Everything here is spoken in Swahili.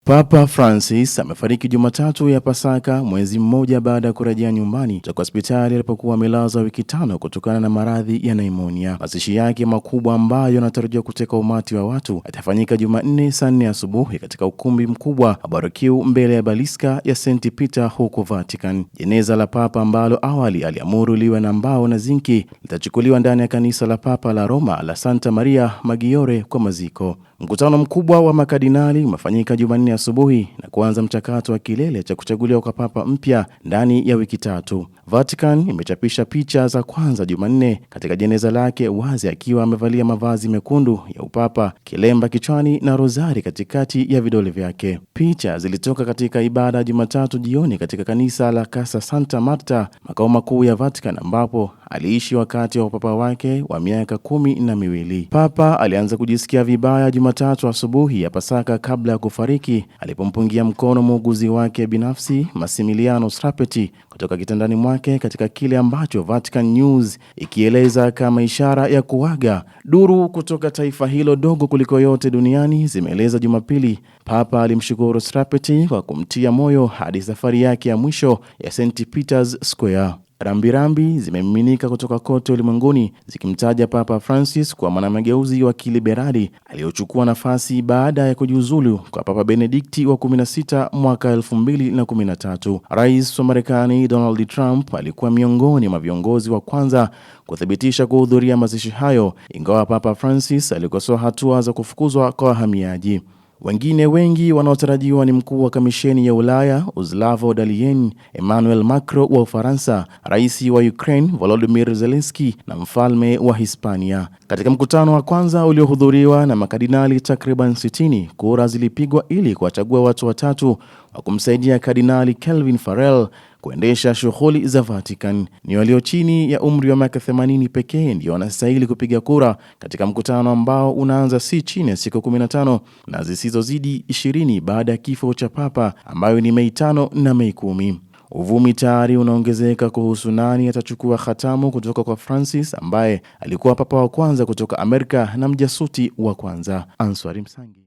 Papa Francis amefariki Jumatatu ya Pasaka, mwezi mmoja baada ya kurejea nyumbani kutoka hospitali alipokuwa amelazwa wiki 5 kutokana na maradhi ya pneumonia. Mazishi yake makubwa ambayo yanatarajiwa kuteka umati wa watu yatafanyika Jumanne saa 4 asubuhi katika ukumbi mkubwa wa Barakiu mbele ya Basilica ya St. Peter huko Vatican. Jeneza la Papa ambalo awali aliamuru liwe na mbao na zinki litachukuliwa ndani ya kanisa la Papa la Roma la Santa Maria Maggiore kwa maziko. Mkutano mkubwa wa makardinali umefanyika Jumanne asubuhi na kuanza mchakato wa kilele cha kuchaguliwa kwa papa mpya ndani ya wiki 3. Vatican imechapisha picha za kwanza Jumanne katika jeneza lake wazi akiwa amevalia mavazi mekundu ya upapa, kilemba kichwani na rozari katikati ya vidole vyake. Picha zilitoka katika ibada Jumatatu jioni katika kanisa la Casa Santa Marta, makao makuu ya Vatican, ambapo aliishi wakati wa upapa wake wa miaka 12. Papa alianza kujisikia vibaya Jumatatu asubuhi ya Pasaka kabla ya kufariki alipompungia mkono muuguzi wake binafsi Massimiliano Srappetti kutoka kitandani mwake katika kile ambacho Vatican News ikieleza kama ishara ya kuaga. Duru kutoka taifa hilo dogo kuliko yote duniani zimeeleza Jumapili Papa alimshukuru Srappetti kwa kumtia moyo hadi safari yake ya mwisho ya St. Peter's Square. Rambirambi zimemiminika kutoka kote ulimwenguni zikimtaja Papa Francis kwa mwanamageuzi wa kiliberali aliyochukua nafasi baada ya kujiuzulu kwa Papa Benedikti wa 16 mwaka 2013. Rais wa Marekani Donald Trump alikuwa miongoni mwa viongozi wa kwanza kuthibitisha kuhudhuria mazishi hayo, ingawa Papa Francis alikosoa hatua za kufukuzwa kwa wahamiaji. Wengine wengi wanaotarajiwa ni mkuu wa Kamisheni ya Ulaya Ursula von der Leyen, Emmanuel Macron wa Ufaransa, rais wa Ukraine Volodymyr Zelensky na mfalme wa Hispania. Katika mkutano wa kwanza uliohudhuriwa na makardinali takriban 60, kura zilipigwa ili kuwachagua watu watatu wa kumsaidia Kardinali Kelvin Farrell kuendesha shughuli za Vatican. Ni walio chini ya umri wa miaka 80 pekee ndio wanastahili kupiga kura katika mkutano ambao unaanza si chini ya siku 15 na zisizozidi 20 baada ya kifo cha Papa, ambayo ni Mei 5 na Mei 10. Uvumi tayari unaongezeka kuhusu nani atachukua hatamu kutoka kwa Francis, ambaye alikuwa papa wa kwanza kutoka Amerika na mjasuti wa kwanza. Answari Msangi.